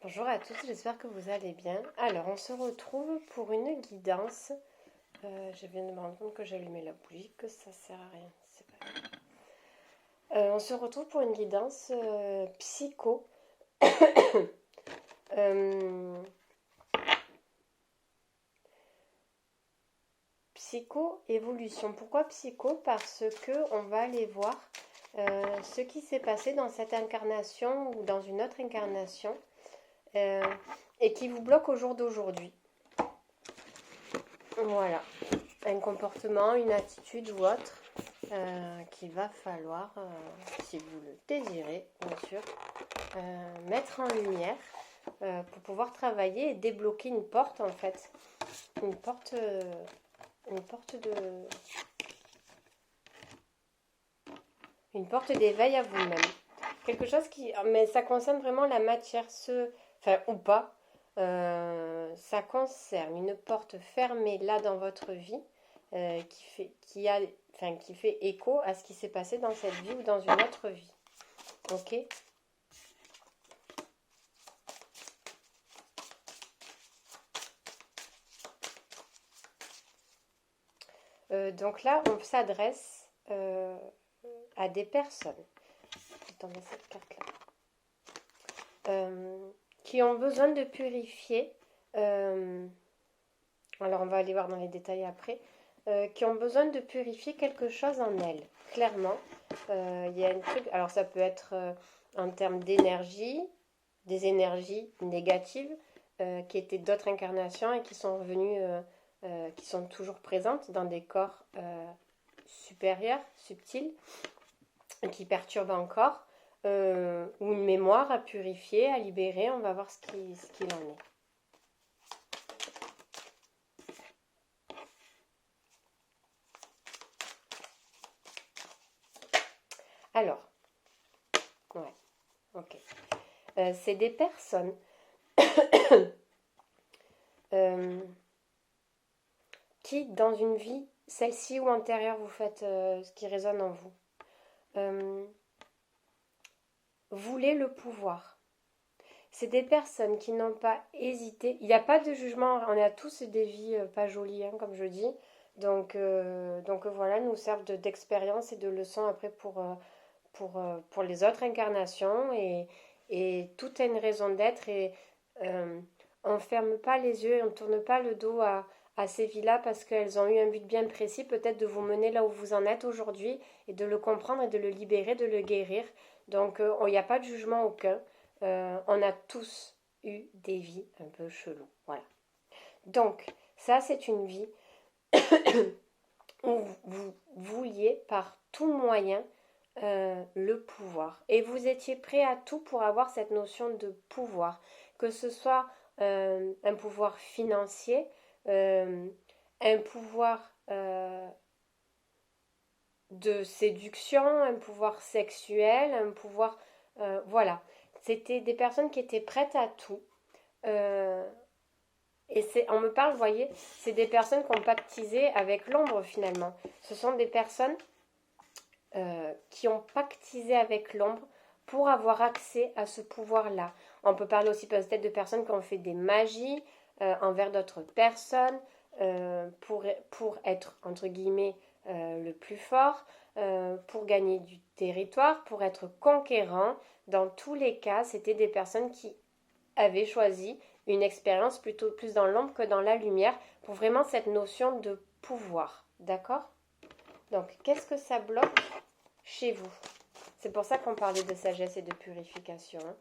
Bonjour à tous, j'espère que vous allez bien. Alors, on se retrouve pour une guidance. Je viens de me rendre compte que j'ai allumé la bougie, que ça sert à rien. C'est pas grave. On se retrouve pour une guidance psycho. Euh, Psycho-évolution. Pourquoi psycho? Parce que on va aller voir ce qui s'est passé dans cette incarnation ou dans une autre incarnation euh, et qui vous bloque au jour d'aujourd'hui. Voilà. Un comportement, une attitude ou autre qu'il va falloir, si vous le désirez, bien sûr, mettre en lumière pour pouvoir travailler et débloquer une porte en fait. Une porte, de... Une porte d'éveil à vous-même. Quelque chose qui... Mais ça concerne vraiment la matière, enfin, ou pas. Ça concerne une porte fermée là dans votre vie qui fait écho à ce qui s'est passé dans cette vie ou dans une autre vie. Ok. Donc là, on s'adresse à des personnes. Attendez cette carte-là. Qui ont besoin de purifier. Alors on va aller voir dans les détails après. Qui ont besoin de purifier quelque chose en elles. Clairement, il y a un truc. Alors ça peut être en termes d'énergie, des énergies négatives qui étaient d'autres incarnations et qui sont revenues, qui sont toujours présentes dans des corps supérieurs, subtils, qui perturbent encore, ou une mémoire à purifier, à libérer. On va voir ce qu'il en est. Alors, ouais, ok. C'est des personnes qui, dans une vie, celle-ci ou antérieure, vous faites ce qui résonne en vous. Voulez le pouvoir. C'est des personnes qui n'ont pas hésité. Il n'y a pas de jugement. On a tous des vies pas jolies, hein, comme je dis. Donc voilà, nous servent d'expérience et de leçons après pour les autres incarnations. Et tout a une raison d'être. Et on ne ferme pas les yeux et on ne tourne pas le dos à ces vies-là parce qu'elles ont eu un but bien précis, peut-être de vous mener là où vous en êtes aujourd'hui et de le comprendre et de le libérer, de le guérir. Donc il n'y a pas de jugement aucun. On a tous eu des vies un peu cheloues. Voilà. Donc, ça, c'est une vie où vous vouliez par tout moyen le pouvoir. Et vous étiez prêt à tout pour avoir cette notion de pouvoir. Que ce soit un pouvoir financier, un pouvoir de séduction, un pouvoir sexuel, un pouvoir... voilà. C'était des personnes qui étaient prêtes à tout. Et on me parle, vous voyez, c'est des personnes qui ont pactisé avec l'ombre finalement. Ce sont des personnes qui ont pactisé avec l'ombre pour avoir accès à ce pouvoir-là. On peut parler aussi peut-être de personnes qui ont fait des magies envers d'autres personnes pour être, entre guillemets, le plus fort, pour gagner du territoire, pour être conquérant. Dans tous les cas, c'était des personnes qui avaient choisi une expérience plutôt plus dans l'ombre que dans la lumière pour vraiment cette notion de pouvoir. D'accord? Donc, qu'est-ce que ça bloque chez vous? C'est pour ça qu'on parlait de sagesse et de purification. Hein.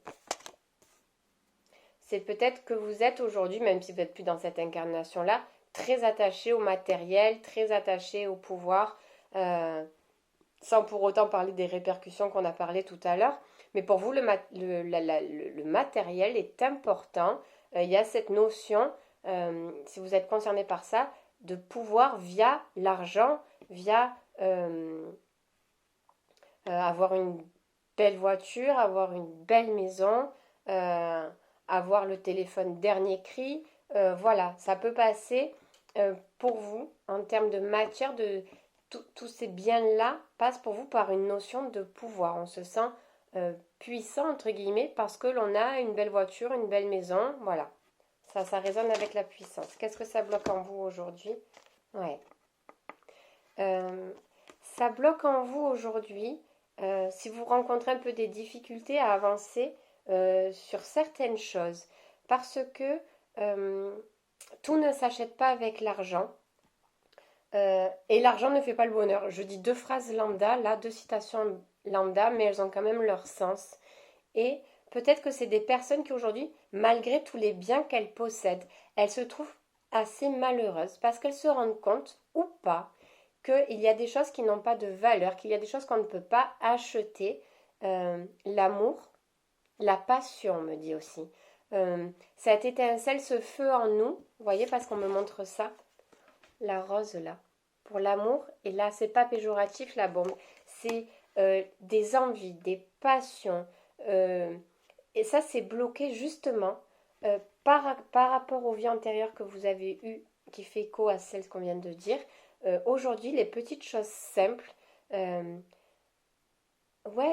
C'est peut-être que vous êtes aujourd'hui, même si vous n'êtes plus dans cette incarnation-là, très attaché au matériel, très attaché au pouvoir, sans pour autant parler des répercussions qu'on a parlé tout à l'heure. Mais pour vous, le matériel est important. Il y a cette notion, si vous êtes concerné par ça, de pouvoir via l'argent, via avoir une belle voiture, avoir une belle maison, avoir le téléphone dernier cri. Voilà, ça peut passer pour vous en termes de matière, tous ces biens-là passent pour vous par une notion de pouvoir. On se sent puissant, entre guillemets, parce que l'on a une belle voiture, une belle maison, voilà. Ça résonne avec la puissance. Qu'est-ce que ça bloque en vous aujourd'hui? Ouais. Ça bloque en vous aujourd'hui, si vous rencontrez un peu des difficultés à avancer sur certaines choses, parce que tout ne s'achète pas avec l'argent. Et l'argent ne fait pas le bonheur. Je dis deux phrases lambda, là, deux citations lambda, mais elles ont quand même leur sens. Et peut-être que c'est des personnes qui aujourd'hui, malgré tous les biens qu'elles possèdent, elles se trouvent assez malheureuses parce qu'elles se rendent compte, ou pas, qu'il y a des choses qui n'ont pas de valeur, qu'il y a des choses qu'on ne peut pas acheter. L'amour, la passion, on me dit aussi. Cette étincelle, ce feu en nous, vous voyez, parce qu'on me montre ça, la rose là, pour l'amour, et là, c'est pas péjoratif la bombe, c'est des envies, des passions, et ça, c'est bloqué justement par rapport aux vies antérieures que vous avez eues, qui fait écho à celles qu'on vient de dire. Aujourd'hui, les petites choses simples, ouais,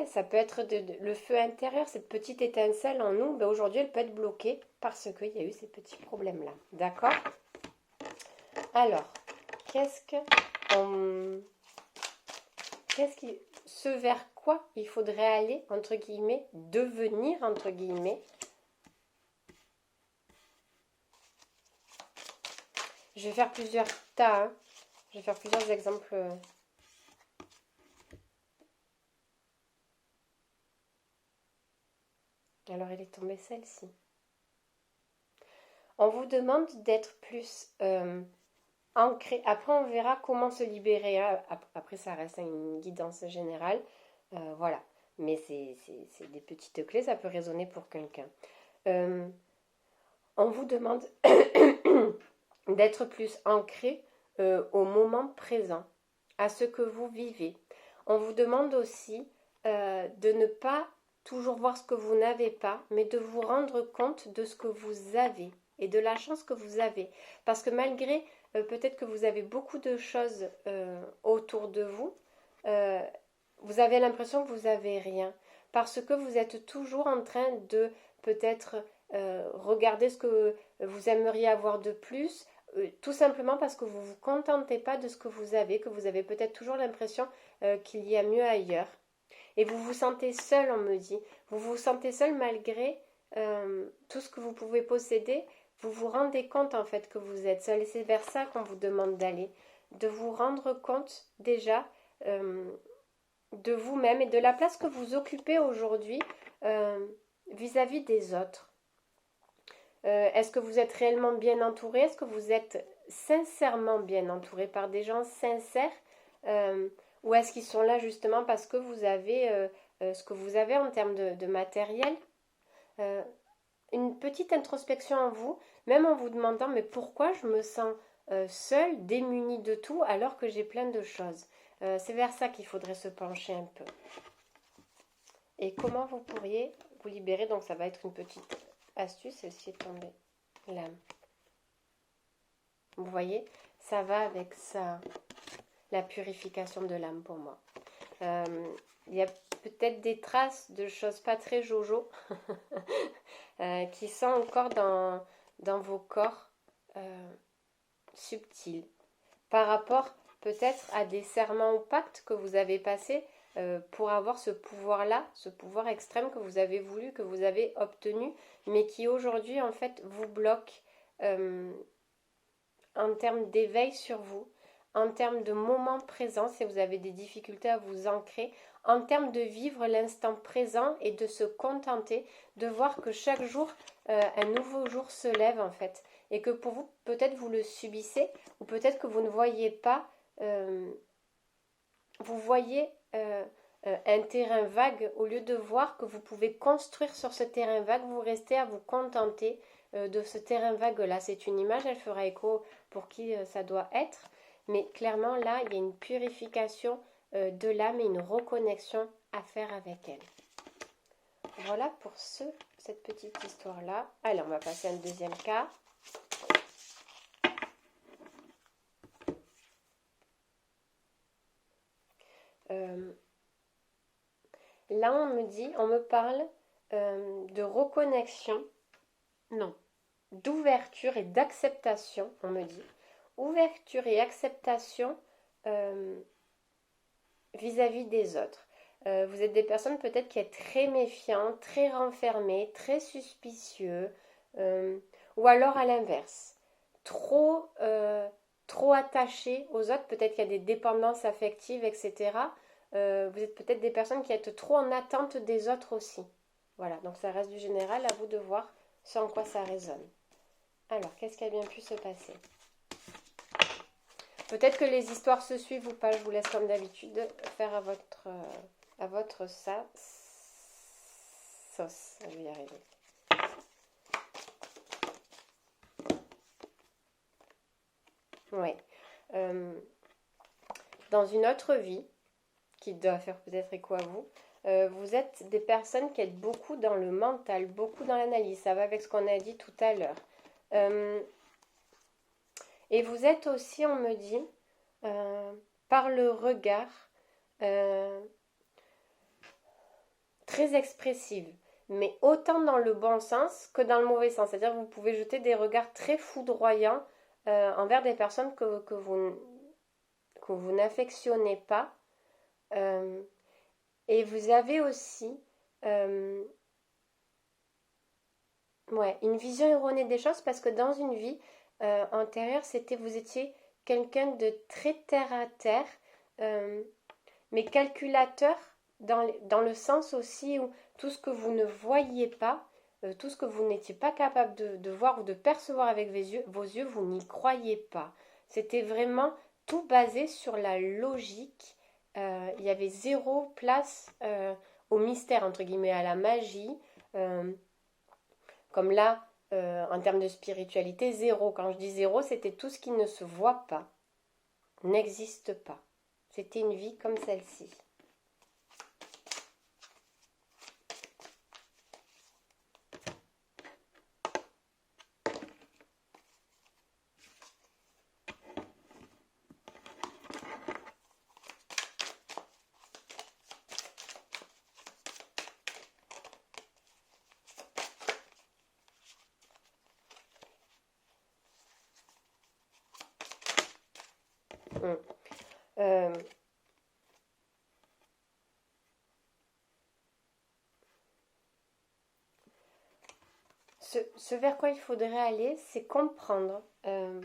ça peut être le feu intérieur, cette petite étincelle en nous, ben aujourd'hui, elle peut être bloquée parce qu'il y a eu ces petits problèmes-là. D'accord? Alors, qu'est-ce que ce vers quoi il faudrait aller, entre guillemets, devenir, entre guillemets. Je vais faire plusieurs tas, hein. Je vais faire plusieurs exemples. Alors, elle est tombée celle-ci. On vous demande d'être plus ancré. Après, on verra comment se libérer. Hein. Après, ça reste une guidance générale. Voilà. Mais c'est des petites clés, ça peut résonner pour quelqu'un. On vous demande d'être plus ancré au moment présent, à ce que vous vivez. On vous demande aussi de ne pas toujours voir ce que vous n'avez pas, mais de vous rendre compte de ce que vous avez et de la chance que vous avez. Parce que malgré peut-être que vous avez beaucoup de choses autour de vous, vous avez l'impression que vous n'avez rien. Parce que vous êtes toujours en train de peut-être regarder ce que vous aimeriez avoir de plus, tout simplement parce que vous ne vous contentez pas de ce que vous avez peut-être toujours l'impression qu'il y a mieux ailleurs. Et vous vous sentez seul, on me dit. Vous vous sentez seul malgré tout ce que vous pouvez posséder. Vous vous rendez compte en fait que vous êtes seul. Et c'est vers ça qu'on vous demande d'aller. De vous rendre compte déjà de vous-même et de la place que vous occupez aujourd'hui vis-à-vis des autres. Est-ce que vous êtes réellement bien entouré? Est-ce que vous êtes sincèrement bien entouré par des gens sincères ou est-ce qu'ils sont là justement parce que vous avez ce que vous avez en termes de matériel? Une petite introspection en vous, même en vous demandant mais pourquoi je me sens seule, démunie de tout alors que j'ai plein de choses. C'est vers ça qu'il faudrait se pencher un peu. Et comment vous pourriez vous libérer? Donc ça va être une petite astuce, celle-ci est tombée. L'âme. Vous voyez, ça va avec ça, la purification de l'âme pour moi. Il y a peut-être des traces de choses pas très jojo qui sont encore dans vos corps subtils. Par rapport peut-être à des serments ou pactes que vous avez passés pour avoir ce pouvoir-là, ce pouvoir extrême que vous avez voulu, que vous avez obtenu, mais qui aujourd'hui en fait vous bloque en termes d'éveil sur vous, en termes de moment présent, si vous avez des difficultés à vous ancrer, en termes de vivre l'instant présent et de se contenter, de voir que chaque jour, un nouveau jour se lève en fait. Et que pour vous, peut-être vous le subissez, ou peut-être que vous ne voyez pas, vous voyez un terrain vague, au lieu de voir que vous pouvez construire sur ce terrain vague, vous restez à vous contenter de ce terrain vague-là. C'est une image, elle fera écho pour qui ça doit être. Mais clairement, là, il y a une purification de l'âme et une reconnexion à faire avec elle. Voilà pour cette petite histoire-là. Allez, on va passer à un deuxième cas. Là, on me parle de reconnexion, non, d'ouverture et d'acceptation, on me dit. Ouverture et acceptation vis-à-vis des autres. Vous êtes des personnes peut-être qui êtes très méfiantes, très renfermées, très suspicieux, ou alors à l'inverse, trop attachés aux autres, peut-être qu'il y a des dépendances affectives, etc. Vous êtes peut-être des personnes qui êtes trop en attente des autres aussi. Voilà, donc ça reste du général, à vous de voir ce en quoi ça résonne. Alors, qu'est-ce qui a bien pu se passer? Peut-être que les histoires se suivent ou pas, je vous laisse comme d'habitude faire à votre sauce. Je vais y arriver. Oui. Dans une autre vie, qui doit faire peut-être écho à vous, vous êtes des personnes qui êtes beaucoup dans le mental, beaucoup dans l'analyse. Ça va avec ce qu'on a dit tout à l'heure. Et vous êtes aussi, on me dit, par le regard, très expressive, mais autant dans le bon sens que dans le mauvais sens. C'est-à-dire que vous pouvez jeter des regards très foudroyants envers des personnes que vous n'affectionnez pas. Et vous avez aussi une vision erronée des choses, parce que dans une vie antérieure, vous étiez quelqu'un de très terre à terre, mais calculateur dans le sens aussi où tout ce que vous ne voyiez pas, tout ce que vous n'étiez pas capable de voir ou de percevoir avec vos yeux, vous n'y croyez pas. C'était vraiment tout basé sur la logique. Il y avait zéro place au mystère, entre guillemets, à la magie. Comme là, en termes de spiritualité, zéro. Quand je dis zéro, c'était tout ce qui ne se voit pas, n'existe pas. C'était une vie comme celle-ci. Ce vers quoi il faudrait aller, c'est comprendre. On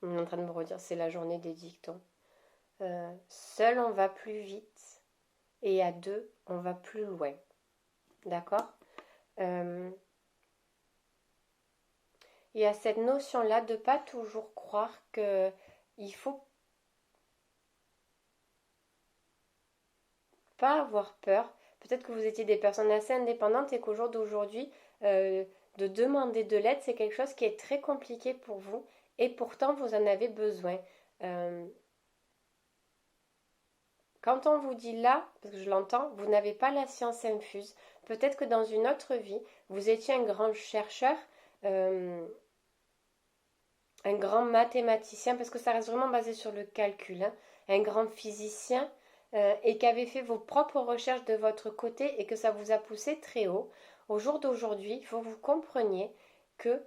est en train de me redire, c'est la journée des dictons. Seul, on va plus vite, et à deux, on va plus loin. D'accord? Il y a cette notion-là de ne pas toujours croire qu'il faut pas avoir peur. Peut-être que vous étiez des personnes assez indépendantes et qu'au jour d'aujourd'hui, de demander de l'aide, c'est quelque chose qui est très compliqué pour vous, et pourtant vous en avez besoin. Quand on vous dit là, parce que je l'entends, vous n'avez pas la science infuse. Peut-être que dans une autre vie, vous étiez un grand chercheur, un grand mathématicien, parce que ça reste vraiment basé sur le calcul, hein, un grand physicien, et qui avait fait vos propres recherches de votre côté et que ça vous a poussé très haut. Au jour d'aujourd'hui, il faut que vous compreniez que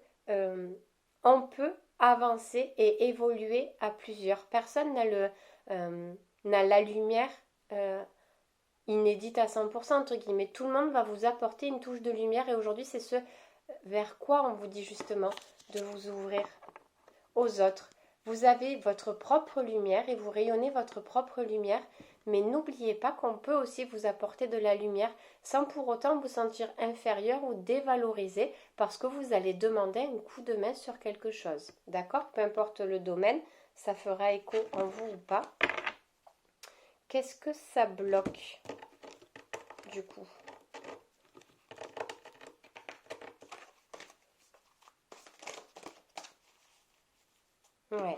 on peut avancer et évoluer à plusieurs. Personne n'a la lumière inédite à 100%, entre guillemets. Tout le monde va vous apporter une touche de lumière, et aujourd'hui, c'est ce vers quoi on vous dit justement de vous ouvrir aux autres. Vous avez votre propre lumière et vous rayonnez votre propre lumière, mais n'oubliez pas qu'on peut aussi vous apporter de la lumière sans pour autant vous sentir inférieur ou dévalorisé parce que vous allez demander un coup de main sur quelque chose. D'accord? Peu importe le domaine, ça fera écho en vous ou pas. Qu'est-ce que ça bloque du coup? Ouais.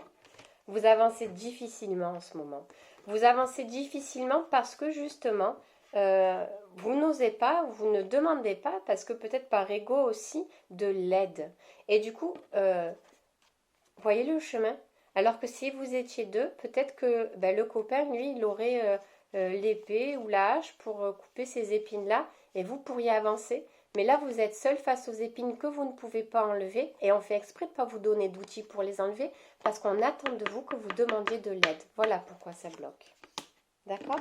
Vous avancez difficilement en ce moment. Vous avancez difficilement parce que justement, vous n'osez pas, vous ne demandez pas, parce que peut-être par ego aussi, de l'aide. Et du coup, voyez le chemin. Alors que si vous étiez deux, peut-être que ben, le copain, lui, il aurait l'épée ou la hache pour couper ces épines-là et vous pourriez avancer. Mais là, vous êtes seul face aux épines que vous ne pouvez pas enlever et on fait exprès de ne pas vous donner d'outils pour les enlever parce qu'on attend de vous que vous demandiez de l'aide. Voilà pourquoi ça bloque. D'accord?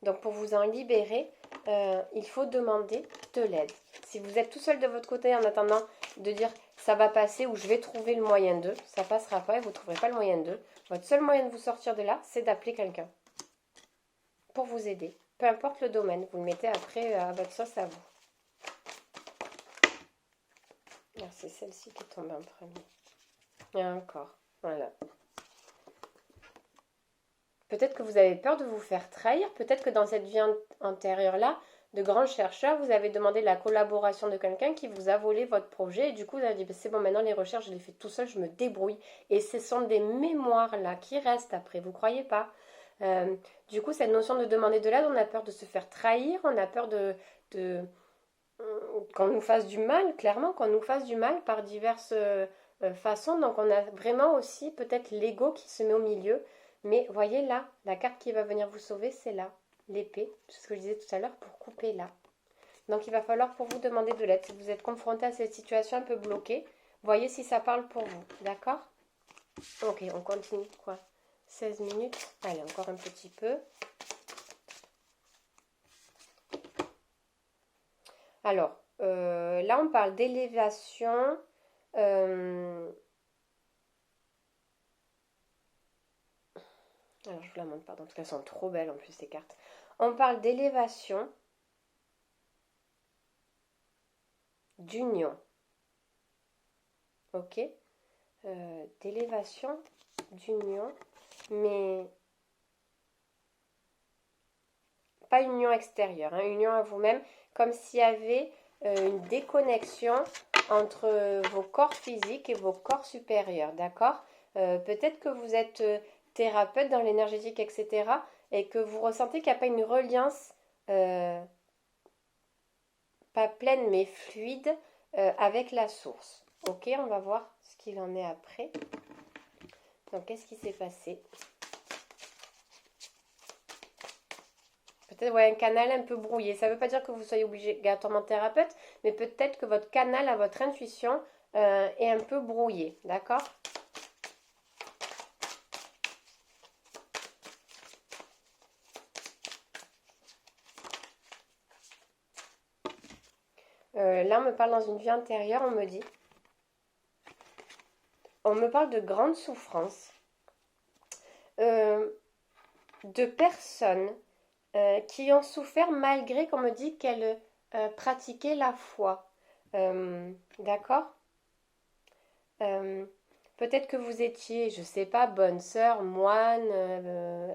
Donc pour vous en libérer, il faut demander de l'aide. Si vous êtes tout seul de votre côté en attendant de dire ça va passer ou je vais trouver le moyen d'eux, ça ne passera pas et vous ne trouverez pas le moyen d'eux. Votre seul moyen de vous sortir de là, c'est d'appeler quelqu'un pour vous aider. Peu importe le domaine, vous le mettez après à votre sauce à vous. Ah, c'est celle-ci qui tombe en premier. Et encore, voilà. Peut-être que vous avez peur de vous faire trahir, peut-être que dans cette vie antérieure-là, de grands chercheurs, vous avez demandé la collaboration de quelqu'un qui vous a volé votre projet et du coup vous avez dit c'est bon, maintenant les recherches je les fais tout seul, je me débrouille et ce sont des mémoires là qui restent après, vous croyez pas? Du coup cette notion de demander de l'aide, on a peur de se faire trahir, on a peur de qu'on nous fasse du mal, clairement qu'on nous fasse du mal par diverses façons, donc on a vraiment aussi peut-être l'ego qui se met au milieu, mais voyez là, la carte qui va venir vous sauver c'est là. L'épée, c'est ce que je disais tout à l'heure, pour couper là. Donc il va falloir pour vous demander de l'aide. Si vous êtes confronté à cette situation un peu bloquée, voyez si ça parle pour vous. D'accord? Ok, on continue quoi? 16 minutes. Allez, encore un petit peu. Alors, là on parle d'élévation. Alors je vous la montre, pardon, parce qu'elles sont trop belles en plus ces cartes. On parle d'élévation, d'union. Ok, d'élévation, d'union, mais pas union extérieure, hein, union à vous-même, comme s'il y avait une déconnexion entre vos corps physiques et vos corps supérieurs, d'accord? Peut-être que vous êtes thérapeute dans l'énergétique, etc., et que vous ressentez qu'il n'y a pas une reliance, pas pleine mais fluide, avec la source. Ok, on va voir ce qu'il en est après. Donc, qu'est-ce qui s'est passé? Peut-être un canal un peu brouillé. Ça ne veut pas dire que vous soyez obligatoirement thérapeute, mais peut-être que votre canal à votre intuition est un peu brouillé. D'accord? Là, on me parle dans une vie antérieure, on me parle de grandes souffrances, de personnes qui ont souffert malgré qu'on me dit qu'elles pratiquaient la foi. D'accord? Peut-être que vous étiez, je ne sais pas, bonne sœur, moine,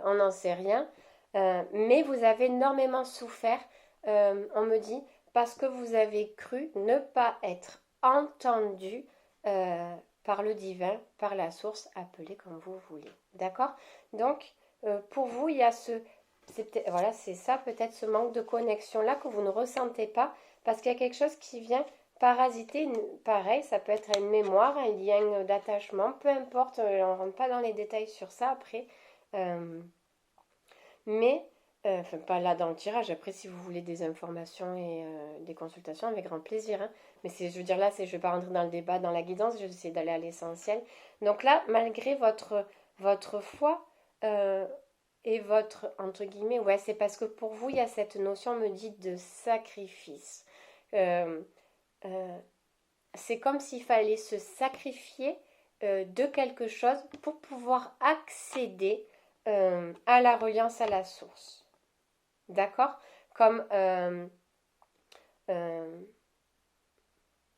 on n'en sait rien, mais vous avez énormément souffert, on me dit, parce que vous avez cru ne pas être entendu par le divin, par la source, appelée comme vous voulez. D'accord? Donc, pour vous, il y a voilà, c'est ça peut-être ce manque de connexion-là que vous ne ressentez pas, parce qu'il y a quelque chose qui vient parasiter, pareil, ça peut être une mémoire, un lien d'attachement, peu importe, on ne rentre pas dans les détails sur ça après. Mais, enfin pas là dans le tirage, après si vous voulez des informations et des consultations, avec grand plaisir. Hein. Mais je veux dire là, je ne vais pas rentrer dans le débat, dans la guidance, je vais essayer d'aller à l'essentiel. Donc là, malgré votre foi et votre, entre guillemets, ouais, c'est parce que pour vous, il y a cette notion, me dit, de sacrifice. C'est comme s'il fallait se sacrifier de quelque chose pour pouvoir accéder à la reliance à la source. D'accord? Comme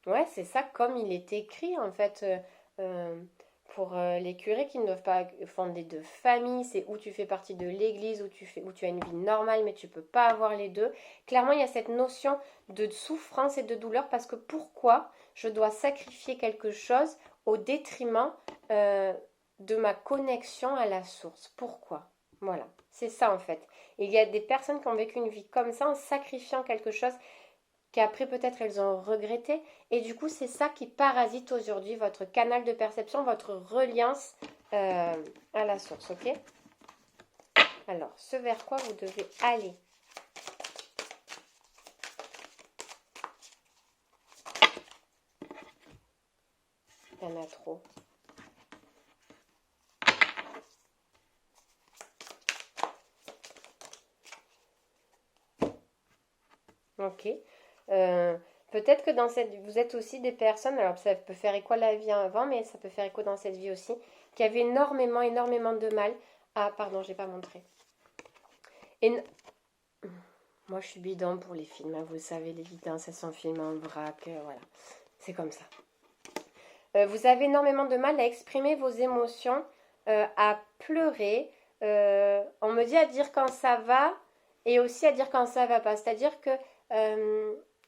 ouais, c'est ça, comme il est écrit en fait pour les curés qui ne doivent pas fonder de famille, c'est où tu fais partie de l'église, où tu as une vie normale, mais tu ne peux pas avoir les deux. Clairement, il y a cette notion de souffrance et de douleur parce que pourquoi je dois sacrifier quelque chose au détriment de ma connexion à la source? Pourquoi? Voilà, c'est ça en fait. Il y a des personnes qui ont vécu une vie comme ça en sacrifiant quelque chose qu'après peut-être elles ont regretté. Et du coup, c'est ça qui parasite aujourd'hui votre canal de perception, votre reliance à la source, ok? Alors, ce vers quoi vous devez aller? Il y en a trop. Ok. Peut-être que dans cette... Vous êtes aussi des personnes, alors ça peut faire écho à la vie avant, mais ça peut faire écho dans cette vie aussi, qui avaient énormément de mal à... Pardon, j'ai pas montré. Et... Moi, je suis bidon pour les films, hein, vous le savez, les guidances, elles sont filmées en vrac, voilà. C'est comme ça. Vous avez énormément de mal à exprimer vos émotions, à pleurer. On me dit à dire quand ça va et aussi à dire quand ça va pas. C'est-à-dire que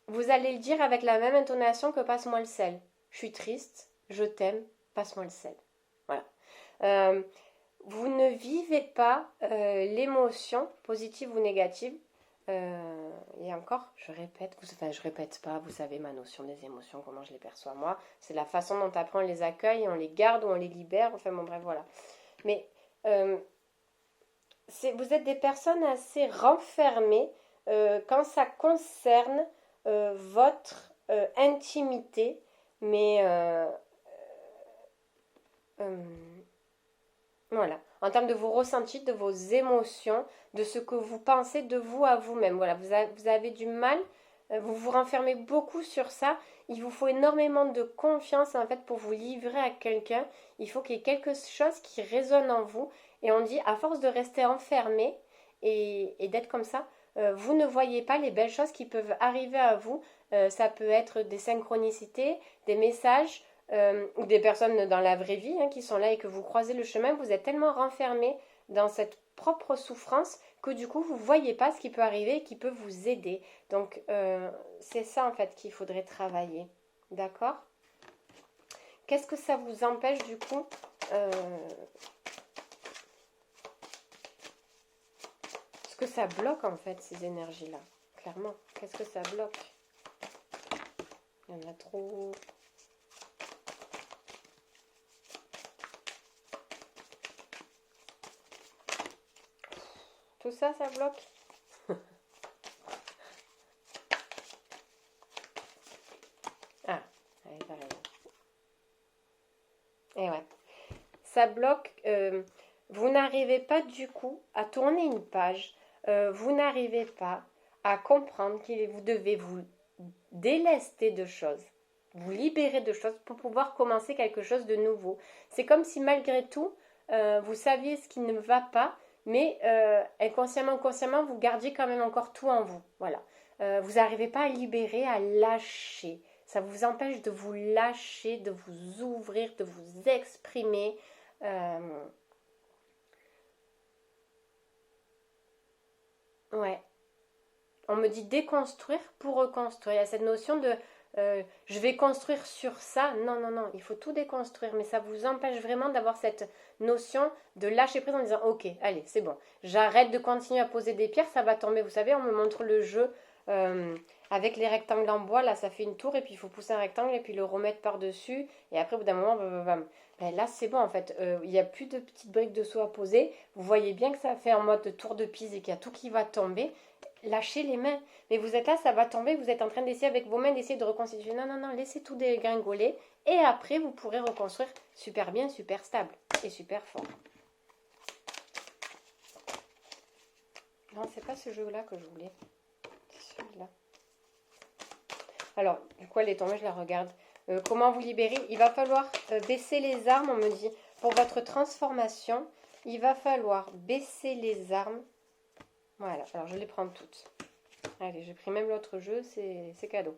vous allez le dire avec la même intonation que passe-moi le sel. Je suis triste, je t'aime, passe-moi le sel. Voilà. Vous ne vivez pas l'émotion, positive ou négative. Et encore, je répète, je répète pas, vous savez ma notion des émotions, comment je les perçois moi. C'est la façon dont après on les accueille, on les garde ou on les libère. Enfin bon, bref, voilà. Mais vous êtes des personnes assez renfermées quand ça concerne votre intimité, mais voilà, en termes de vos ressentis, de vos émotions, de ce que vous pensez de vous à vous-même. Voilà, vous avez du mal, vous vous renfermez beaucoup sur ça. Il vous faut énormément de confiance en fait pour vous livrer à quelqu'un. Il faut qu'il y ait quelque chose qui résonne en vous. Et on dit, à force de rester enfermé et d'être comme ça, vous ne voyez pas les belles choses qui peuvent arriver à vous. Ça peut être des synchronicités, des messages, ou des personnes dans la vraie vie qui sont là et que vous croisez le chemin, vous êtes tellement renfermé dans cette propre souffrance que du coup vous ne voyez pas ce qui peut arriver et qui peut vous aider. Donc c'est ça en fait qu'il faudrait travailler. D'accord? Qu'est-ce que ça vous empêche du coup ce que ça bloque en fait ces énergies-là? Clairement, qu'est-ce que ça bloque? Il y en a trop. Tout ça, ça bloque. Ah, allez, pareil. Et ouais. Ça bloque. Vous n'arrivez pas du coup à tourner une page. Vous n'arrivez pas à comprendre que vous devez vous délester de choses. Vous libérer de choses pour pouvoir commencer quelque chose de nouveau. C'est comme si malgré tout, vous saviez ce qui ne va pas, mais inconsciemment ou consciemment, vous gardiez quand même encore tout en vous. Voilà. Vous n'arrivez pas à libérer, à lâcher. Ça vous empêche de vous lâcher, de vous ouvrir, de vous exprimer. Ouais. On me dit déconstruire pour reconstruire. Il y a cette notion de je vais construire sur ça. Non, non, non, il faut tout déconstruire. Mais ça vous empêche vraiment d'avoir cette notion de lâcher prise en disant ok, allez, c'est bon. J'arrête de continuer à poser des pierres, ça va tomber. Vous savez, on me montre le jeu avec les rectangles en bois. Là, ça fait une tour et puis il faut pousser un rectangle et puis le remettre par-dessus. Et après, au bout d'un moment, ben là, c'est bon en fait. Il n'y a plus de petites briques de seau à poser. Vous voyez bien que ça fait en mode de tour de Pise et qu'il y a tout qui va tomber. Lâchez les mains. Mais vous êtes là, ça va tomber, vous êtes en train d'essayer avec vos mains d'essayer de reconstituer. Non, non, non, laissez tout dégringoler. Et après, vous pourrez reconstruire super bien, super stable et super fort. Non, c'est pas ce jeu-là que je voulais. C'est celui-là. Alors, du coup, elle est tombée, je la regarde. Comment vous libérer? Il va falloir baisser les armes, on me dit. Pour votre transformation, il va falloir baisser les armes. Voilà, alors je les prends toutes. Allez, j'ai pris même l'autre jeu, c'est cadeau.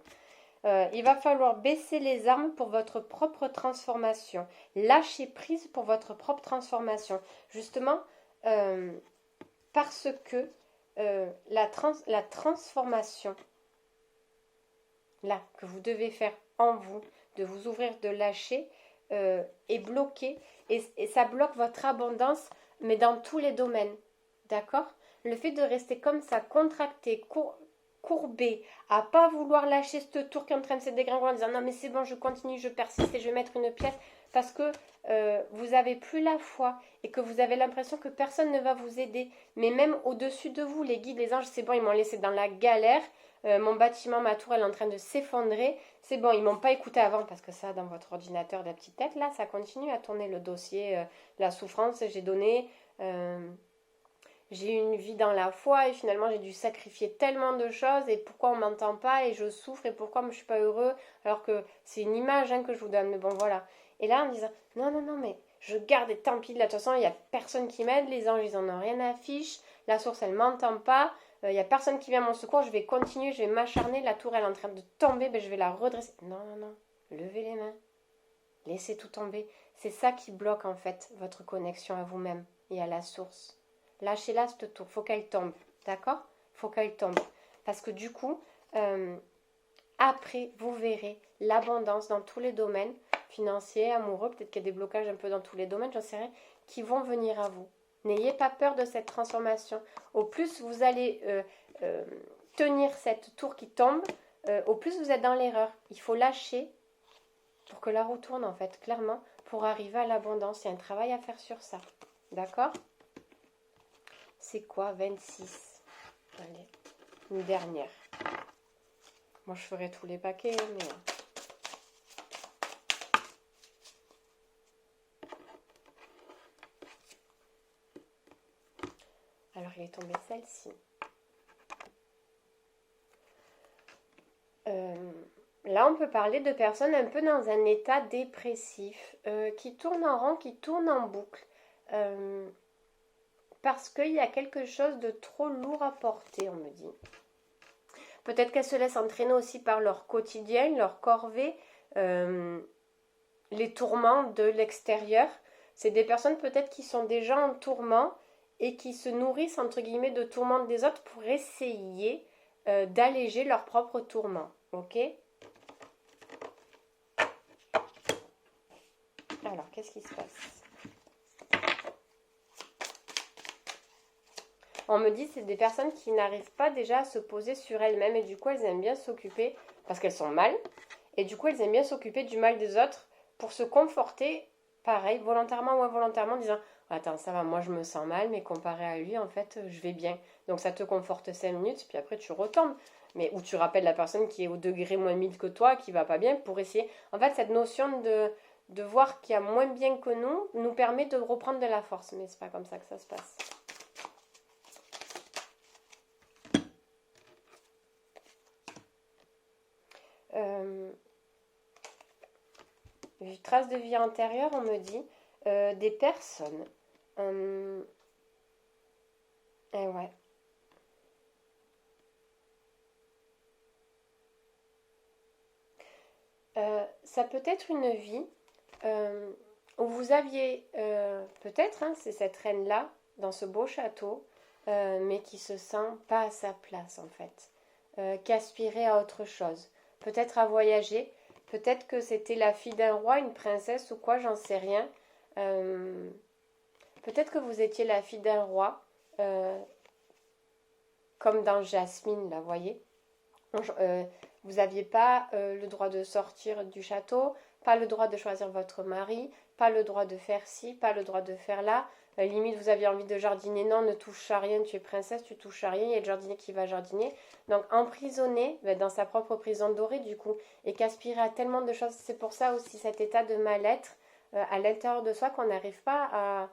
Il va falloir baisser les armes pour votre propre transformation. Lâcher prise pour votre propre transformation. Justement, parce que la transformation, là, que vous devez faire en vous, de vous ouvrir, de lâcher, est bloquée. Et ça bloque votre abondance, mais dans tous les domaines. D'accord? Le fait de rester comme ça, contracté, courber, à pas vouloir lâcher cette tour qui est en train de se dégringoler en disant non mais c'est bon, je continue, je persiste et je vais mettre une pièce parce que vous n'avez plus la foi et que vous avez l'impression que personne ne va vous aider. Mais même au-dessus de vous, les guides, les anges, c'est bon, ils m'ont laissé dans la galère. Mon bâtiment, ma tour, elle est en train de s'effondrer. C'est bon, ils m'ont pas écouté avant parce que ça, dans votre ordinateur de la petite tête, là, ça continue à tourner le dossier, la souffrance, j'ai donné... j'ai eu une vie dans la foi et finalement j'ai dû sacrifier tellement de choses et pourquoi on m'entend pas et je souffre et pourquoi je suis pas heureux alors que c'est une image que je vous donne, mais bon voilà. Et là en me disant non non non mais je garde et tant pis, de toute façon il n'y a personne qui m'aide, les anges ils en ont rien à fiche, la source elle m'entend pas, il n'y a personne qui vient à mon secours, je vais continuer, je vais m'acharner, la tour elle est en train de tomber, ben, je vais la redresser. Non non non, levez les mains, laissez tout tomber, c'est ça qui bloque en fait votre connexion à vous-même et à la source. Lâchez-la cette tour, faut qu'elle tombe, d'accord? Faut qu'elle tombe. Parce que du coup, après, vous verrez l'abondance dans tous les domaines, financiers, amoureux, peut-être qu'il y a des blocages un peu dans tous les domaines, j'en sais rien, qui vont venir à vous. N'ayez pas peur de cette transformation. Au plus vous allez tenir cette tour qui tombe, au plus vous êtes dans l'erreur. Il faut lâcher pour que la roue tourne, en fait, clairement, pour arriver à l'abondance. Il y a un travail à faire sur ça. D'accord? C'est quoi 26? Allez, une dernière. Moi, je ferai tous les paquets, mais... Alors, il est tombé celle-ci. Là, on peut parler de personnes un peu dans un état dépressif, qui tournent en rond, qui tournent en boucle. Parce qu'il y a quelque chose de trop lourd à porter, on me dit. Peut-être qu'elles se laissent entraîner aussi par leur quotidien, leur corvée, les tourments de l'extérieur. C'est des personnes peut-être qui sont déjà en tourment et qui se nourrissent entre guillemets de tourments des autres pour essayer d'alléger leur propre tourment. Ok? Alors, qu'est-ce qui se passe? On me dit que c'est des personnes qui n'arrivent pas déjà à se poser sur elles-mêmes et du coup elles aiment bien s'occuper, parce qu'elles sont mal, et du coup elles aiment bien s'occuper du mal des autres pour se conforter, pareil, volontairement ou involontairement, en disant attends ça va, moi je me sens mal, mais comparé à lui en fait je vais bien. Donc ça te conforte 5 minutes, puis après tu retombes. Mais où tu rappelles la personne qui est au degré moins 1000 que toi, qui va pas bien, pour essayer. En fait cette notion de voir qu'il y a moins bien que nous permet de reprendre de la force, mais c'est pas comme ça que ça se passe. Traces de vie antérieure, on me dit, des personnes. Ouais. Ça peut être une vie où vous aviez, peut-être, c'est cette reine-là, dans ce beau château, mais qui se sent pas à sa place, en fait, qui aspirait à autre chose. Peut-être à voyager, peut-être que c'était la fille d'un roi, une princesse ou quoi, j'en sais rien. Peut-être que vous étiez la fille d'un roi, comme dans Jasmine, là, vous voyez. Vous n'aviez pas le droit de sortir du château, pas le droit de choisir votre mari, pas le droit de faire ci, pas le droit de faire là. Limite, vous aviez envie de jardiner, non, ne touche à rien, tu es princesse, tu touches à rien, il y a le jardinier qui va jardiner. Donc, emprisonné dans sa propre prison dorée, du coup, et qu'aspirer à tellement de choses. C'est pour ça aussi cet état de mal-être à l'intérieur de soi qu'on n'arrive pas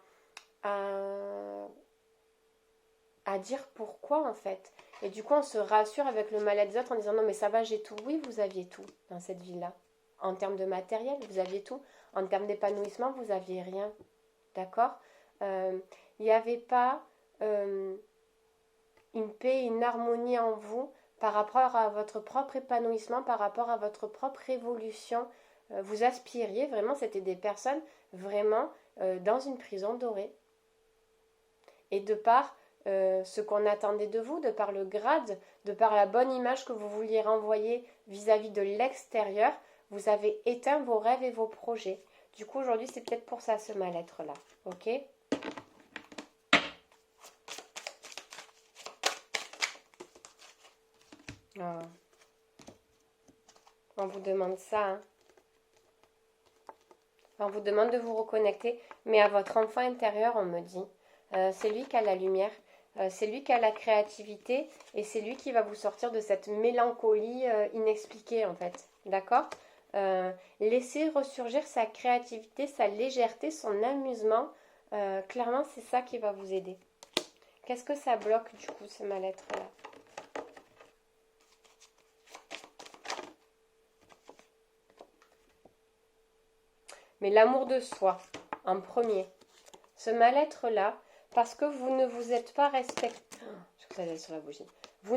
à dire pourquoi, en fait. Et du coup, on se rassure avec le mal-être des autres en disant non, mais ça va, j'ai tout. Oui, vous aviez tout dans cette vie-là. En termes de matériel, vous aviez tout. En termes d'épanouissement, vous aviez rien. D'accord? Il n'y avait pas une paix, une harmonie en vous par rapport à votre propre épanouissement, par rapport à votre propre évolution. Vous aspiriez vraiment, c'était des personnes vraiment dans une prison dorée. Et de par ce qu'on attendait de vous, de par le grade, de par la bonne image que vous vouliez renvoyer vis-à-vis de l'extérieur, vous avez éteint vos rêves et vos projets. Du coup, aujourd'hui, c'est peut-être pour ça, ce mal-être-là. Ok ? Ah, on vous demande ça, hein. On vous demande de vous reconnecter, mais à votre enfant intérieur, on me dit. C'est lui qui a la lumière, c'est lui qui a la créativité, et c'est lui qui va vous sortir de cette mélancolie inexpliquée, en fait. D'accord. Laissez ressurgir sa créativité, sa légèreté, son amusement. Clairement, c'est ça qui va vous aider. Qu'est-ce que ça bloque, du coup, ce mal-être-là? Mais l'amour de soi, en premier. Ce mal-être-là, parce que vous ne vous êtes pas respecté. Je vous sur la bougie. Vous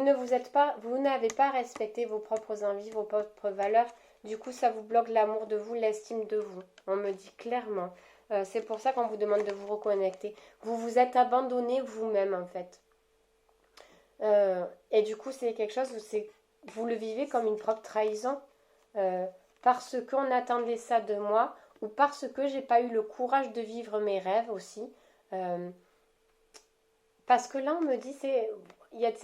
n'avez pas respecté vos propres envies, vos propres valeurs. Du coup, ça vous bloque l'amour de vous, l'estime de vous. On me dit clairement. C'est pour ça qu'on vous demande de vous reconnecter. Vous vous êtes abandonné vous-même, en fait. Et du coup, c'est quelque chose où vous le vivez comme une propre trahison. Parce qu'on attendait ça de moi, ou parce que j'ai pas eu le courage de vivre mes rêves aussi. Parce que là, on me dit, c'est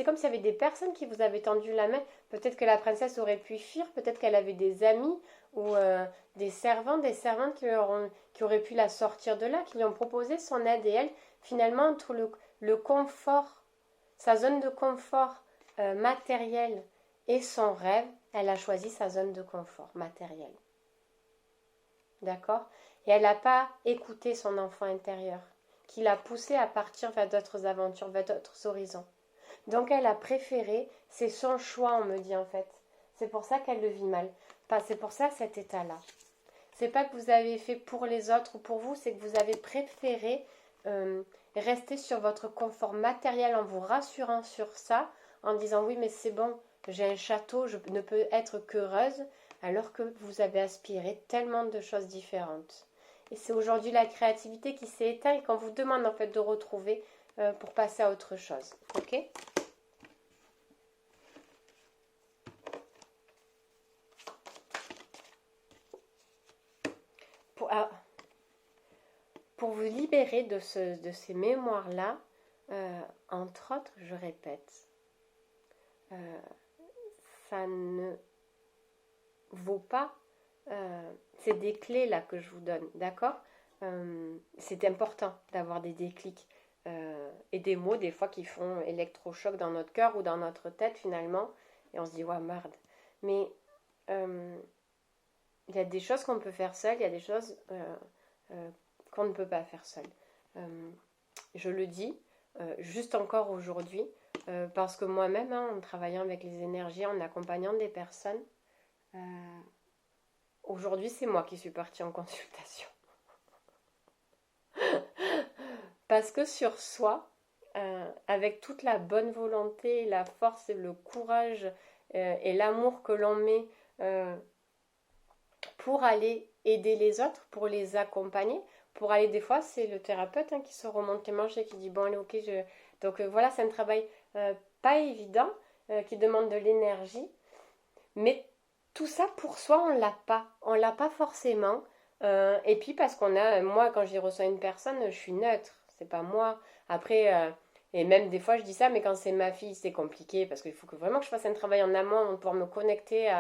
comme s'il y avait des personnes qui vous avaient tendu la main. Peut-être que la princesse aurait pu fuir, peut-être qu'elle avait des amis ou des servants, des servantes qui auraient pu la sortir de là, qui lui ont proposé son aide. Et elle, finalement, entre le confort, sa zone de confort matériel et son rêve, elle a choisi sa zone de confort matériel. D'accord. Et elle n'a pas écouté son enfant intérieur, qui l'a poussée à partir vers d'autres aventures, vers d'autres horizons. Donc elle a préféré, c'est son choix, on me dit en fait. C'est pour ça qu'elle le vit mal. C'est pour ça cet état-là. C'est pas que vous avez fait pour les autres ou pour vous, c'est que vous avez préféré rester sur votre confort matériel en vous rassurant sur ça, en disant oui mais c'est bon, j'ai un château, je ne peux être qu'heureuse, alors que vous avez aspiré tellement de choses différentes. Et c'est aujourd'hui la créativité qui s'est éteinte et qu'on vous demande en fait de retrouver pour passer à autre chose. Ok ? Pour vous libérer de ces mémoires-là, entre autres, je répète, ça ne vaut pas. C'est des clés là que je vous donne, d'accord. C'est important d'avoir des déclics et des mots des fois qui font électrochoc dans notre cœur ou dans notre tête finalement, et on se dit ouais merde. Mais il y a des choses qu'on peut faire seul, il y a des choses qu'on ne peut pas faire seul. Je le dis juste encore aujourd'hui parce que moi-même, en travaillant avec les énergies, en accompagnant des personnes, aujourd'hui c'est moi qui suis partie en consultation. Parce que sur soi, avec toute la bonne volonté, la force et le courage et l'amour que l'on met pour aller aider les autres, pour les accompagner, pour aller des fois, c'est le thérapeute qui se remonte les manches et qui dit bon allez ok, donc voilà, c'est un travail pas évident qui demande de l'énergie, mais tout ça pour soi on l'a pas forcément. Et puis parce qu'on a, moi quand j'y reçois une personne, je suis neutre, c'est pas moi. Après, et même des fois je dis ça, mais quand c'est ma fille c'est compliqué parce qu'il faut que vraiment que je fasse un travail en amont pour pouvoir me connecter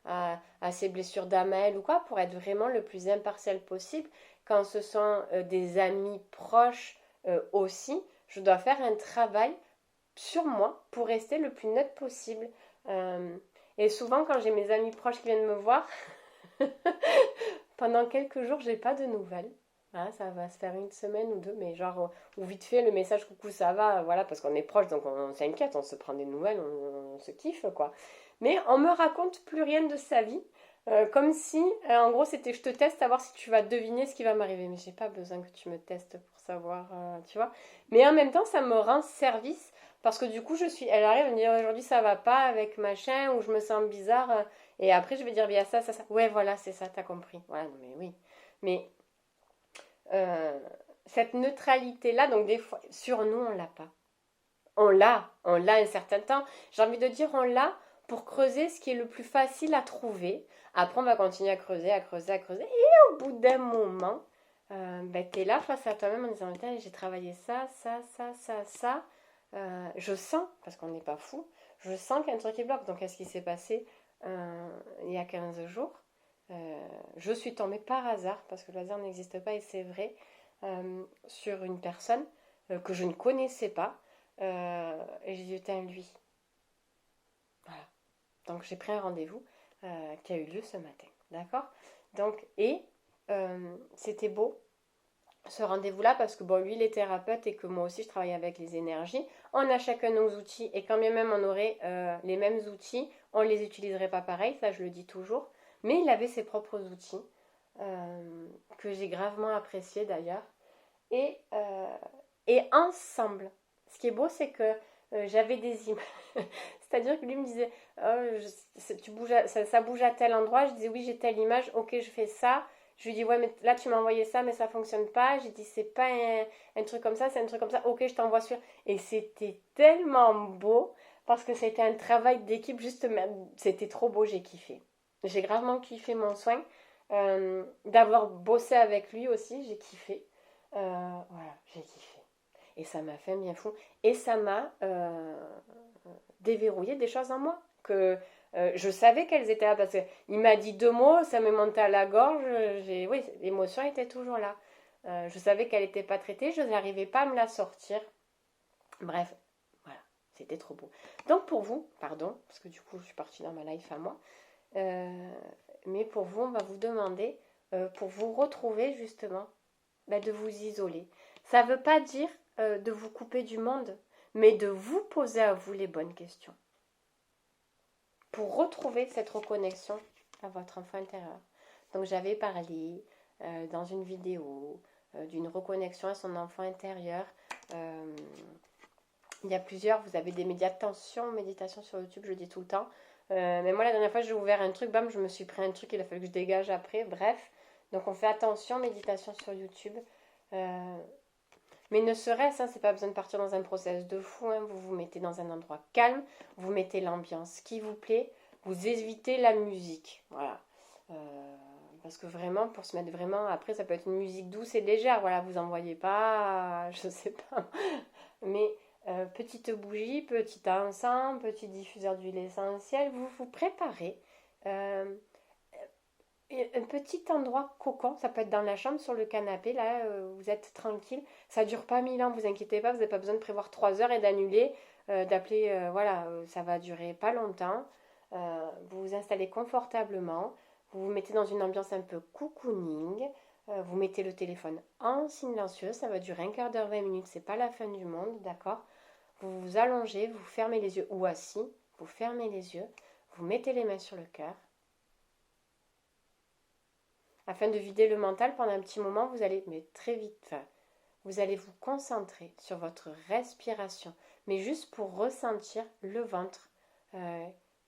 à ces blessures d'Amael ou quoi, pour être vraiment le plus impartial possible. Quand ce sont des amis proches aussi, je dois faire un travail sur moi pour rester le plus neutre possible. Et souvent quand j'ai mes amis proches qui viennent me voir, pendant quelques jours, j'ai pas de nouvelles. Voilà, ça va se faire une semaine ou deux, mais genre, ou vite fait, le message coucou, ça va, voilà, parce qu'on est proche, donc on s'inquiète, on se prend des nouvelles, on se kiffe, quoi. Mais on me raconte plus rien de sa vie, comme si, en gros, c'était je te teste à voir si tu vas deviner ce qui va m'arriver. Mais j'ai pas besoin que tu me testes pour savoir, tu vois. Mais en même temps, ça me rend service, parce que du coup, elle arrive à me dire aujourd'hui ça va pas avec machin, ou je me sens bizarre. Et après, je vais dire, bien ça, ça, ça. Ouais, voilà, c'est ça, t'as compris. Voilà, mais oui. Mais cette neutralité-là, donc des fois, sur nous, on l'a pas. On l'a un certain temps. J'ai envie de dire, on l'a pour creuser ce qui est le plus facile à trouver. Après, on va continuer à creuser, à creuser, à creuser. Et au bout d'un moment, ben, t'es là face à toi-même en disant, j'ai travaillé ça, ça, ça, ça, ça. Je sens, parce qu'on n'est pas fou, je sens qu'il y a un truc qui bloque. Donc, qu'est-ce qui s'est passé il y a 15 jours? Je suis tombée par hasard, parce que le hasard n'existe pas et c'est vrai, sur une personne que je ne connaissais pas. Et j'ai dit, tiens, lui. Voilà. Donc j'ai pris un rendez-vous qui a eu lieu ce matin. D'accord. Donc, c'était beau ce rendez-vous-là parce que bon, lui il est thérapeute et que moi aussi je travaille avec les énergies. On a chacun nos outils et quand bien même on aurait les mêmes outils, on ne les utiliserait pas pareil, ça je le dis toujours. Mais il avait ses propres outils que j'ai gravement appréciés d'ailleurs. Et, euh, et ensemble, ce qui est beau, c'est que j'avais des images. C'est-à-dire que lui me disait, oh, tu bouges ça bouge à tel endroit. Je disais, oui, j'ai telle image, ok, je fais ça. Je lui dis, ouais, mais là, tu m'as envoyé ça, mais ça fonctionne pas. J'ai dit, c'est pas un truc comme ça, c'est un truc comme ça. Ok, je t'envoie sur. Et c'était tellement beau parce que c'était un travail d'équipe, juste, c'était trop beau, j'ai kiffé. J'ai gravement kiffé mon soin. D'avoir bossé avec lui aussi, j'ai kiffé. Voilà, j'ai kiffé. Et ça m'a fait un bien fou. Et ça m'a déverrouillé des choses en moi. Que je savais qu'elles étaient là. Parce qu'il m'a dit 2 mots, ça m'est monté à la gorge. Oui, l'émotion était toujours là. Je savais qu'elle n'était pas traitée, je n'arrivais pas à me la sortir. Bref, voilà, c'était trop beau. Donc pour vous, pardon, parce que du coup je suis partie dans ma life à moi. Mais pour vous, on va vous demander, pour vous retrouver justement, de vous isoler. Ça ne veut pas dire de vous couper du monde, mais de vous poser à vous les bonnes questions. Pour retrouver cette reconnexion à votre enfant intérieur. Donc j'avais parlé dans une vidéo d'une reconnexion à son enfant intérieur. Il y a plusieurs, vous avez des méditations sur YouTube, je dis tout le temps. Mais moi la dernière fois j'ai ouvert un truc, bam, je me suis pris un truc, il a fallu que je dégage après, bref. Donc on fait attention, méditation sur YouTube. Mais ne serait-ce, c'est pas besoin de partir dans un process de fou, vous vous mettez dans un endroit calme, vous mettez l'ambiance qui vous plaît, vous évitez la musique, voilà. Parce que vraiment, pour se mettre vraiment, après ça peut être une musique douce et légère, voilà, vous en voyez pas, je sais pas, mais petite bougie, petit encens, petit diffuseur d'huile essentielle, vous vous préparez. Un petit endroit cocon, ça peut être dans la chambre, sur le canapé, là, vous êtes tranquille. Ça dure pas 1000 ans, vous inquiétez pas, vous n'avez pas besoin de prévoir 3 heures et d'annuler, d'appeler, voilà, ça va durer pas longtemps. Vous vous installez confortablement, vous vous mettez dans une ambiance un peu cocooning, vous mettez le téléphone en silencieux, ça va durer un quart d'heure, 20 minutes, c'est pas la fin du monde, d'accord? Vous vous allongez, vous fermez les yeux, ou assis, vous fermez les yeux, vous mettez les mains sur le cœur. Afin de vider le mental pendant un petit moment, vous allez, mais très vite, vous allez vous concentrer sur votre respiration, mais juste pour ressentir le ventre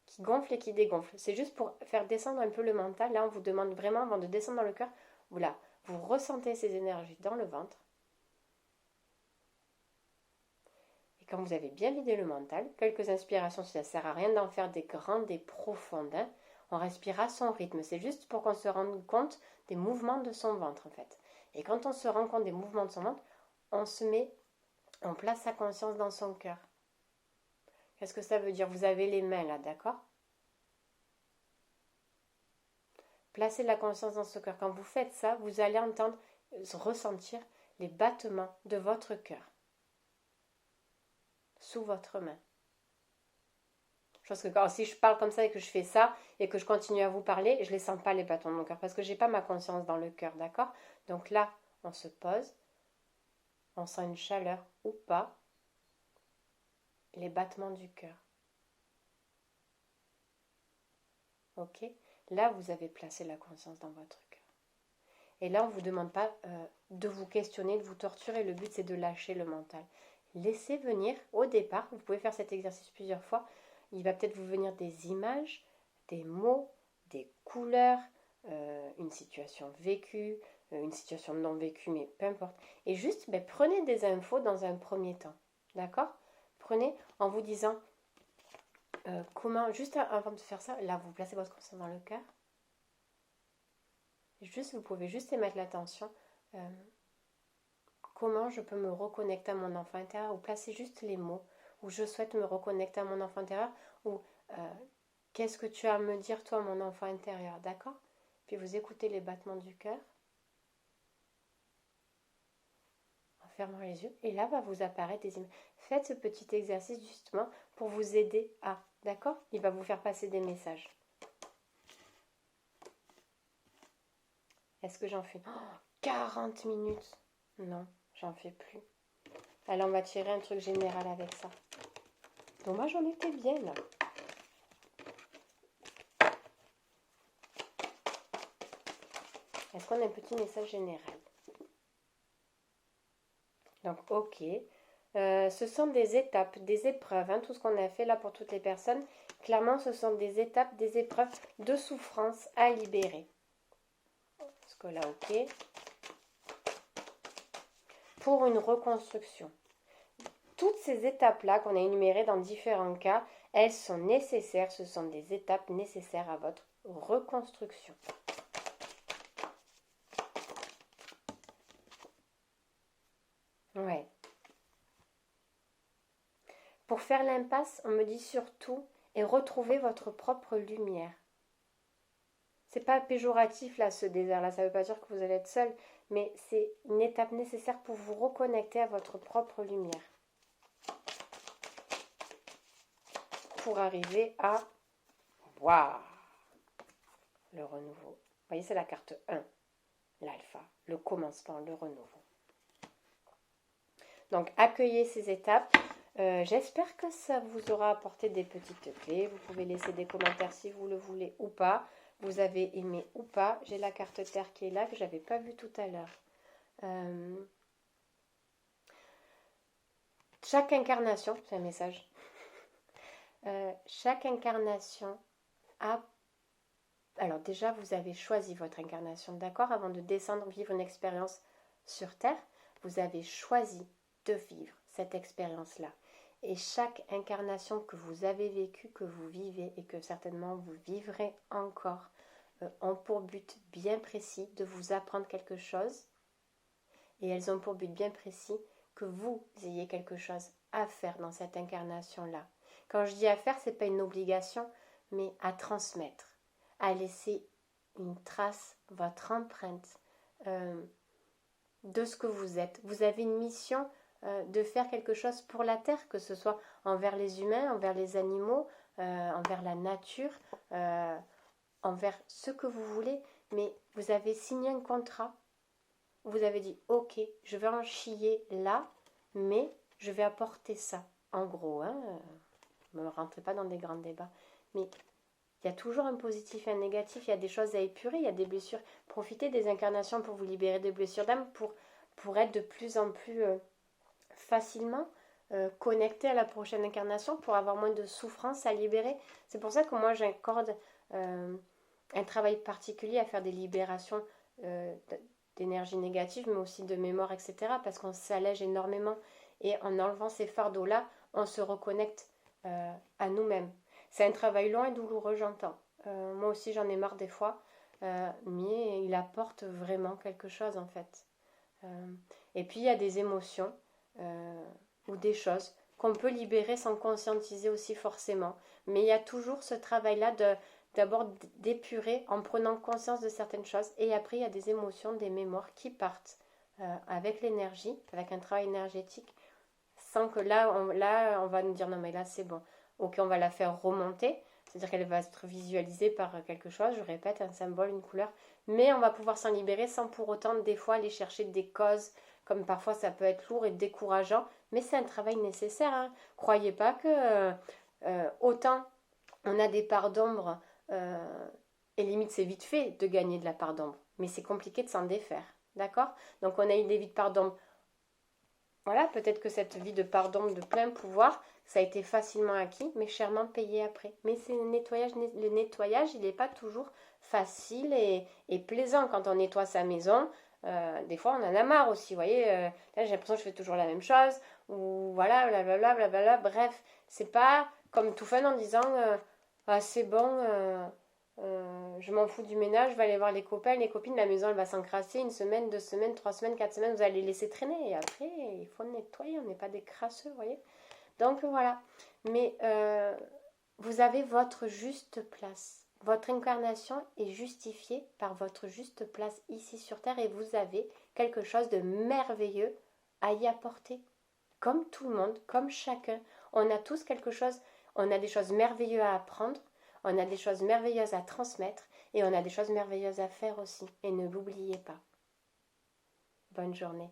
qui gonfle et qui dégonfle. C'est juste pour faire descendre un peu le mental. Là, on vous demande vraiment, avant de descendre dans le cœur, voilà, vous ressentez ces énergies dans le ventre. Et quand vous avez bien vidé le mental, quelques inspirations, si ça ne sert à rien d'en faire des grandes et profondes, on respire à son rythme. C'est juste pour qu'on se rende compte des mouvements de son ventre, en fait. Et quand on se rend compte des mouvements de son ventre, on place sa conscience dans son cœur. Qu'est-ce que ça veut dire? Vous avez les mains là, d'accord? Placez la conscience dans ce cœur. Quand vous faites ça, vous allez entendre, ressentir les battements de votre cœur sous votre main. Je pense que si je parle comme ça et que je fais ça et que je continue à vous parler, je ne les sens pas les battements de mon cœur parce que je n'ai pas ma conscience dans le cœur, d'accord? Donc là, on se pose, on sent une chaleur ou pas, les battements du cœur. Ok? Là, vous avez placé la conscience dans votre cœur. Et là, on ne vous demande pas de vous questionner, de vous torturer. Le but, c'est de lâcher le mental. Laissez venir au départ, vous pouvez faire cet exercice plusieurs fois, il va peut-être vous venir des images, des mots, des couleurs, une situation vécue, une situation non vécue, mais peu importe. Et juste, prenez des infos dans un premier temps. D'accord? Prenez en vous disant comment, juste avant de faire ça, là, vous placez votre conscience dans le cœur. Juste, vous pouvez juste émettre l'attention. Comment je peux me reconnecter à mon enfant intérieur ou placer juste les mots. ou je souhaite me reconnecter à mon enfant intérieur, ou qu'est-ce que tu as à me dire toi mon enfant intérieur, d'accord? Puis vous écoutez les battements du cœur en fermant les yeux et là va vous apparaître des images. Faites ce petit exercice justement pour vous aider à, d'accord? Il va vous faire passer des messages. Est-ce que j'en fais 40 minutes? Non, j'en fais plus. Alors on va tirer un truc général avec ça. Donc moi j'en étais bien là. Est-ce qu'on a un petit message général? Donc ok. Ce sont des étapes, des épreuves, hein, tout ce qu'on a fait là pour toutes les personnes. Clairement ce sont des étapes, des épreuves de souffrance à libérer. Parce que là ok. Pour une reconstruction. Toutes ces étapes-là qu'on a énumérées dans différents cas, elles sont nécessaires, ce sont des étapes nécessaires à votre reconstruction. Ouais. Pour faire l'impasse, on me dit surtout et retrouver votre propre lumière. C'est pas péjoratif là ce désert là, ça veut pas dire que vous allez être seul, mais c'est une étape nécessaire pour vous reconnecter à votre propre lumière. Pour arriver à waouh, le renouveau. Vous voyez, c'est la carte 1, l'alpha, le commencement, le renouveau. Donc, accueillez ces étapes. J'espère que ça vous aura apporté des petites clés. Vous pouvez laisser des commentaires si vous le voulez ou pas. Vous avez aimé ou pas. J'ai la carte terre qui est là, que je n'avais pas vue tout à l'heure. Chaque incarnation, c'est un message. Chaque incarnation a... Alors déjà, vous avez choisi votre incarnation, d'accord? Avant de descendre, vivre une expérience sur Terre, vous avez choisi de vivre cette expérience-là. Et chaque incarnation que vous avez vécue, que vous vivez et que certainement vous vivrez encore, ont pour but bien précis de vous apprendre quelque chose. Et elles ont pour but bien précis que vous ayez quelque chose à faire dans cette incarnation-là. Quand je dis à faire, ce n'est pas une obligation, mais à transmettre, à laisser une trace, votre empreinte de ce que vous êtes. Vous avez une mission de faire quelque chose pour la Terre, que ce soit envers les humains, envers les animaux, envers la nature, envers ce que vous voulez, mais vous avez signé un contrat. Vous avez dit, ok, je vais en chier là, mais je vais apporter ça. En gros, hein, ne me rentrez pas dans des grands débats, mais il y a toujours un positif et un négatif, il y a des choses à épurer, il y a des blessures. Profitez des incarnations pour vous libérer des blessures d'âme, pour être de plus en plus facilement connecté à la prochaine incarnation, pour avoir moins de souffrance à libérer. C'est pour ça que moi j'accorde un travail particulier à faire des libérations d'énergie négative, mais aussi de mémoire, etc. Parce qu'on s'allège énormément. Et en enlevant ces fardeaux-là, on se reconnecte à nous-mêmes. C'est un travail long et douloureux, j'entends. Moi aussi, j'en ai marre des fois. Mais il apporte vraiment quelque chose, en fait. Et puis, il y a des émotions ou des choses qu'on peut libérer sans conscientiser aussi forcément. Mais il y a toujours ce travail-là d'abord d'épurer en prenant conscience de certaines choses, et après il y a des émotions, des mémoires qui partent avec l'énergie, avec un travail énergétique, sans que là on va nous dire non mais là c'est bon, ok, on va la faire remonter, c'est-à-dire qu'elle va être visualisée par quelque chose, je répète, un symbole, une couleur, mais on va pouvoir s'en libérer sans pour autant des fois aller chercher des causes, comme parfois ça peut être lourd et décourageant, mais c'est un travail nécessaire, hein. Croyez pas que autant on a des parts d'ombre, et limite c'est vite fait de gagner de la part d'ombre, mais c'est compliqué de s'en défaire, d'accord? Donc on a eu des vies de part d'ombre, voilà, peut-être que cette vie de part d'ombre de plein pouvoir, ça a été facilement acquis, mais chèrement payé après. Mais c'est le nettoyage, il n'est pas toujours facile et plaisant quand on nettoie sa maison. Des fois on en a marre aussi, vous voyez, là j'ai l'impression que je fais toujours la même chose, ou voilà, blablabla, blablabla, bref, c'est pas comme tout fun en disant ah, c'est bon, je m'en fous du ménage, je vais aller voir les copains, les copines, la maison elle va s'encrasser 1 semaine, 2 semaines, 3 semaines, 4 semaines, vous allez laisser traîner et après il faut nettoyer, on n'est pas des crasseux, vous voyez. Donc voilà, mais vous avez votre juste place. Votre incarnation est justifiée par votre juste place ici sur Terre et vous avez quelque chose de merveilleux à y apporter. Comme tout le monde, comme chacun, on a tous quelque chose, on a des choses merveilleuses à apprendre, on a des choses merveilleuses à transmettre et on a des choses merveilleuses à faire aussi. Et ne l'oubliez pas. Bonne journée.